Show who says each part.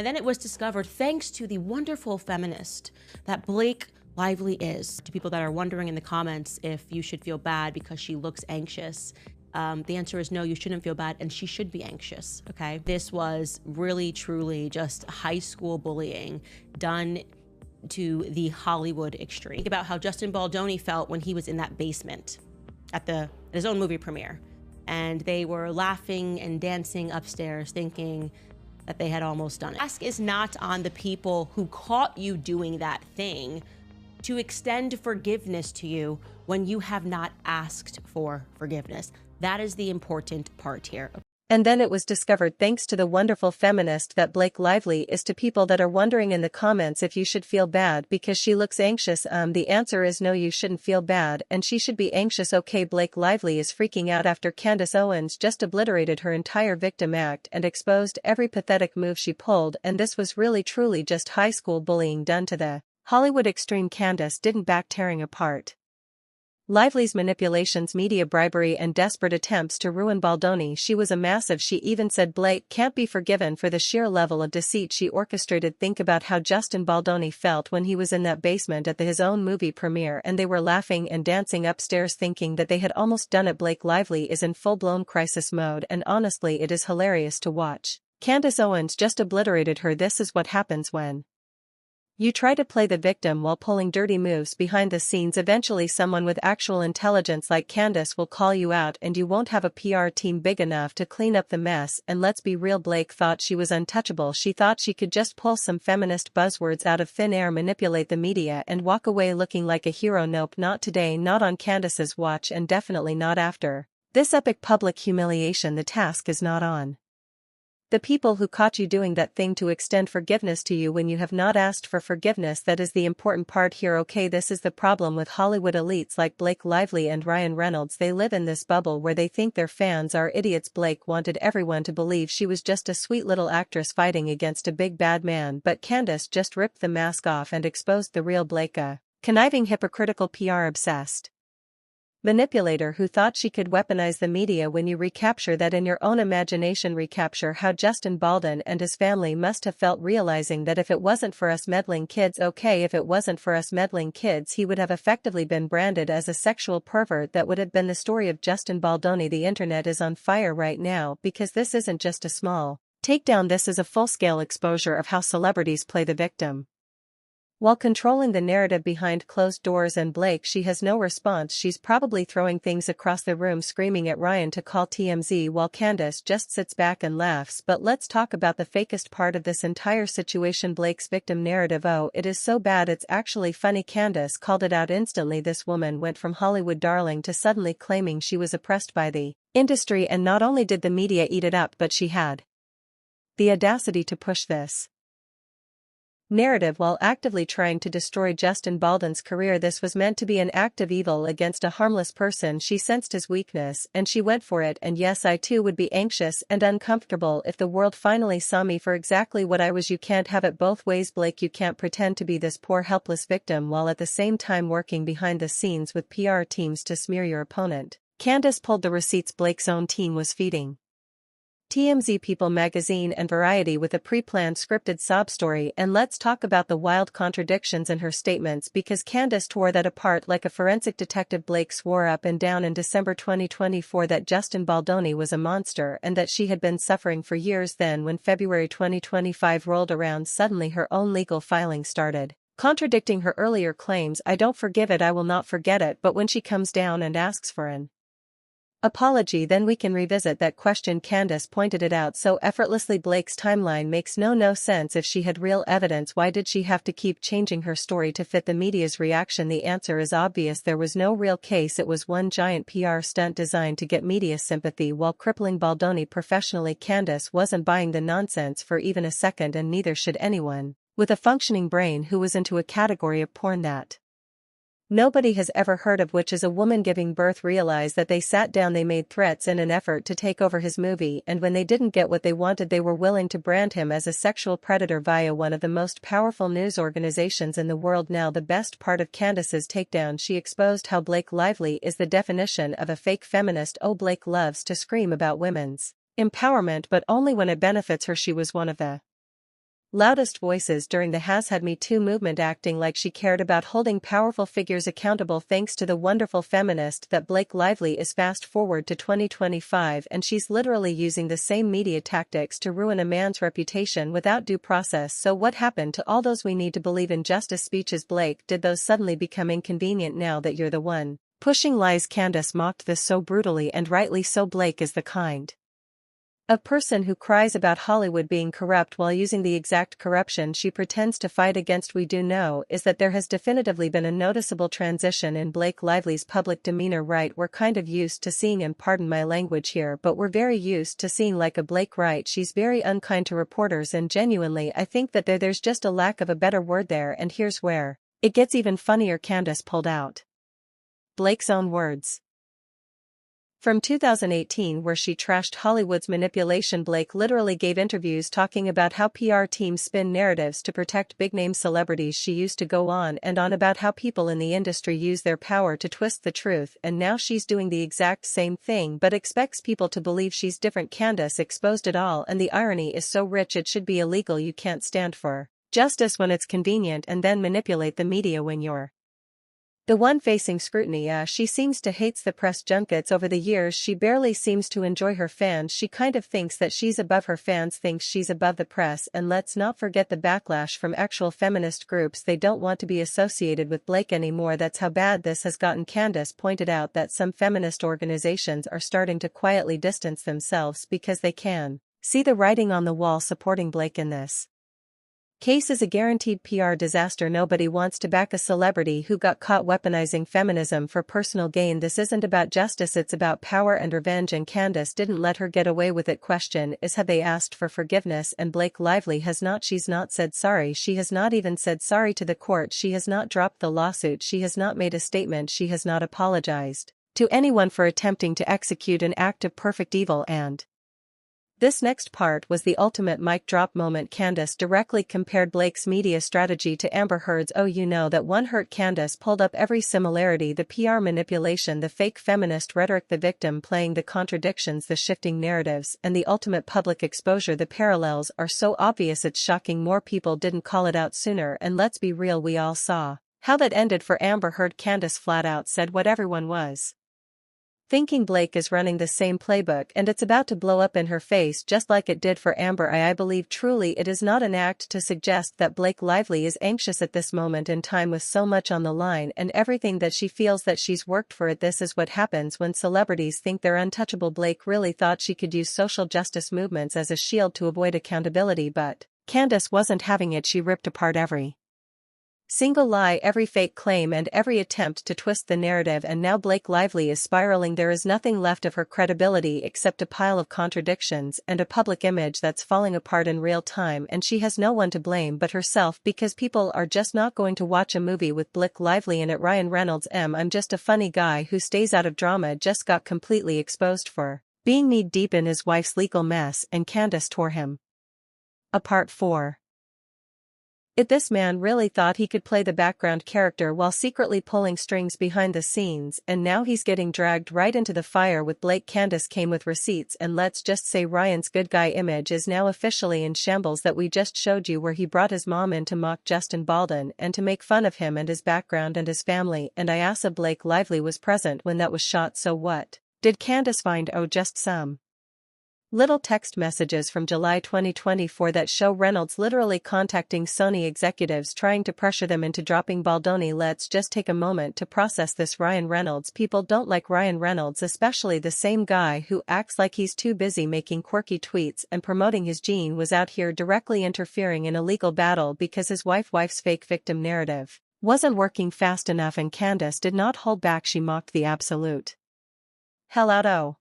Speaker 1: And then it was discovered, thanks to the wonderful feminist that Blake Lively is. To people that are wondering in the comments if you should feel bad because she looks anxious, the answer is no, you shouldn't feel bad, and she should be anxious, okay? This was really, truly just high school bullying done to the Hollywood extreme. Think about how Justin Baldoni felt when he was in that basement at his own movie premiere, and they were laughing and dancing upstairs thinking that they had almost done it. The task is not on the people who caught you doing that thing to extend forgiveness to you when you have not asked for forgiveness. That is the important part here.
Speaker 2: And then it was discovered, thanks to the wonderful feminist, that Blake Lively is, to people that are wondering in the comments if you should feel bad because she looks anxious. The answer is no, you shouldn't feel bad, and she should be anxious. Okay, Blake Lively is freaking out after Candace Owens just obliterated her entire victim act and exposed every pathetic move she pulled, and this was really truly just high school bullying done to the Hollywood extreme. Candace didn't back tearing apart Lively's manipulations, media bribery, and desperate attempts to ruin Baldoni. She was a massive. She even said Blake can't be forgiven for the sheer level of deceit she orchestrated. Think about how Justin Baldoni felt when he was in that basement at his own movie premiere and they were laughing and dancing upstairs thinking that they had almost done it. Blake Lively is in full-blown crisis mode, and honestly it is hilarious to watch. Candace Owens just obliterated her. This is what happens when you try to play the victim while pulling dirty moves behind the scenes. Eventually someone with actual intelligence like Candace will call you out, and you won't have a PR team big enough to clean up the mess. And let's be real, Blake thought she was untouchable. She thought she could just pull some feminist buzzwords out of thin air, manipulate the media, and walk away looking like a hero. Nope, not today, not on Candace's watch, and definitely not after this epic public humiliation. The task is not on the people who caught you doing that thing to extend forgiveness to you when you have not asked for forgiveness. That is the important part here. Okay, this is the problem with Hollywood elites like Blake Lively and Ryan Reynolds. They live in this bubble where they think their fans are idiots. Blake wanted everyone to believe she was just a sweet little actress fighting against a big bad man, but Candace just ripped the mask off and exposed the real Blake, a conniving, hypocritical, PR-obsessed manipulator who thought she could weaponize the media. When you recapture that in your own imagination, recapture how Justin Baldoni and his family must have felt, realizing that if it wasn't for us meddling kids, okay, if it wasn't for us meddling kids, he would have effectively been branded as a sexual pervert. That would have been the story of Justin Baldoni. The internet is on fire right now because this isn't just a small takedown, this is a full-scale exposure of how celebrities play the victim while controlling the narrative behind closed doors. And Blake, she has no response. She's probably throwing things across the room, screaming at Ryan to call TMZ, while Candace just sits back and laughs. But let's talk about the fakest part of this entire situation, Blake's victim narrative. Oh, it is so bad it's actually funny. Candace called it out instantly. This woman went from Hollywood darling to suddenly claiming she was oppressed by the industry, and not only did the media eat it up, but she had the audacity to push this narrative while actively trying to destroy Justin Baldoni's career. This was meant to be an act of evil against a harmless person. She sensed his weakness and she went for it. And yes, I too would be anxious and uncomfortable if the world finally saw me for exactly what I was. You can't have it both ways, Blake. You can't pretend to be this poor helpless victim while at the same time working behind the scenes with PR teams to smear your opponent. Candace pulled the receipts Blake's own team was feeding TMZ, People magazine, and Variety with a pre-planned scripted sob story. And let's talk about the wild contradictions in her statements, because Candace tore that apart like a forensic detective. Blake swore up and down in December 2024 that Justin Baldoni was a monster and that she had been suffering for years. Then when February 2025 rolled around, suddenly her own legal filing started contradicting her earlier claims. I don't forgive it, I will not forget it. But when she comes down and asks for an apology, then we can revisit that question. Candace pointed it out so effortlessly. Blake's timeline makes no sense. If she had real evidence, why did she have to keep changing her story to fit the media's reaction? The answer is obvious. There was no real case. It was one giant PR stunt designed to get media sympathy while crippling Baldoni professionally. Candace wasn't buying the nonsense for even a second, and neither should anyone with a functioning brain who was into a category of porn that nobody has ever heard of, which is a woman giving birth. Realize that they sat down, they made threats in an effort to take over his movie, and when they didn't get what they wanted, they were willing to brand him as a sexual predator via one of the most powerful news organizations in the world. Now the best part of Candace's takedown, she exposed how Blake Lively is the definition of a fake feminist. Oh, Blake loves to scream about women's empowerment, but only when it benefits her. She was one of the loudest voices during the Has Had Me Too movement, acting like she cared about holding powerful figures accountable. Thanks to the wonderful feminist that Blake Lively is. Fast forward to 2025 and she's literally using the same media tactics to ruin a man's reputation without due process. So what happened to all those "we need to believe in justice" speeches? Blake, did those suddenly become inconvenient now that you're the one pushing lies? Candace mocked this so brutally, and rightly so. Blake is the kind of person who cries about Hollywood being corrupt while using the exact corruption she pretends to fight against. We do know is that there has definitively been a noticeable transition in Blake Lively's public demeanor. Right, we're kind of used to seeing, and pardon my language here, but we're very used to seeing like a Blake, right? She's very unkind to reporters, and genuinely I think that there's just a lack of a better word there. And here's where it gets even funnier. Candace pulled out Blake's own words from 2018 where she trashed Hollywood's manipulation. Blake literally gave interviews talking about how PR teams spin narratives to protect big-name celebrities. She used to go on and on about how people in the industry use their power to twist the truth, and now she's doing the exact same thing but expects people to believe she's different. Candace exposed it all, and the irony is so rich it should be illegal. You can't stand for justice when it's convenient and then manipulate the media when you're the one facing scrutiny. She seems to hates the press junkets. Over the years she barely seems to enjoy her fans. She kind of thinks that she's above her fans, thinks she's above the press. And let's not forget the backlash from actual feminist groups. They don't want to be associated with Blake anymore. That's how bad this has gotten. Candace pointed out that some feminist organizations are starting to quietly distance themselves because they can see the writing on the wall. Supporting Blake in this case is a guaranteed PR disaster. Nobody wants to back a celebrity who got caught weaponizing feminism for personal gain. This isn't about justice, it's about power and revenge, and Candace didn't let her get away with it. Question is, have they asked for forgiveness? And Blake Lively has not. She's not said sorry. She has not even said sorry to the court. She has not dropped the lawsuit. She has not made a statement. She has not apologized to anyone for attempting to execute an act of perfect evil. And this next part was the ultimate mic drop moment. Candace directly compared Blake's media strategy to Amber Heard's. Oh, you know that one hurt. Candace pulled up every similarity: the PR manipulation, the fake feminist rhetoric, the victim playing, the contradictions, the shifting narratives, and the ultimate public exposure. The parallels are so obvious it's shocking more people didn't call it out sooner. And let's be real, we all saw how that ended for Amber Heard. Candace flat out said what everyone was thinking: Blake is running the same playbook and it's about to blow up in her face just like it did for Amber. I believe truly it is not an act to suggest that Blake Lively is anxious at this moment in time with so much on the line and everything that she feels that she's worked for it. This is what happens when celebrities think they're untouchable. Blake really thought she could use social justice movements as a shield to avoid accountability, but Candace wasn't having it. She ripped apart every single lie, every fake claim, and every attempt to twist the narrative, and now Blake Lively is spiraling. There is nothing left of her credibility except a pile of contradictions and a public image that's falling apart in real time, and she has no one to blame but herself, because people are just not going to watch a movie with Blake Lively in it. Ryan Reynolds: I'm just a funny guy who stays out of drama, just got completely exposed for being knee-deep in his wife's legal mess, and Candace tore him apart for this man really thought he could play the background character while secretly pulling strings behind the scenes, and now he's getting dragged right into the fire with Blake. Candace came with receipts, and let's just say Ryan's good guy image is now officially in shambles. That we just showed you where he brought his mom in to mock Justin Baldwin and to make fun of him and his background and his family, and Ayasa Blake Lively was present when that was shot. So what did Candace find? Oh, just some little text messages from July 2024 that show Reynolds literally contacting Sony executives trying to pressure them into dropping Baldoni. Let's just take a moment to process this. Ryan Reynolds: people don't like Ryan Reynolds, especially the same guy who acts like he's too busy making quirky tweets and promoting his gene, was out here directly interfering in a legal battle because his wife's fake victim narrative wasn't working fast enough, and Candace did not hold back. She mocked the absolute hell out. Oh,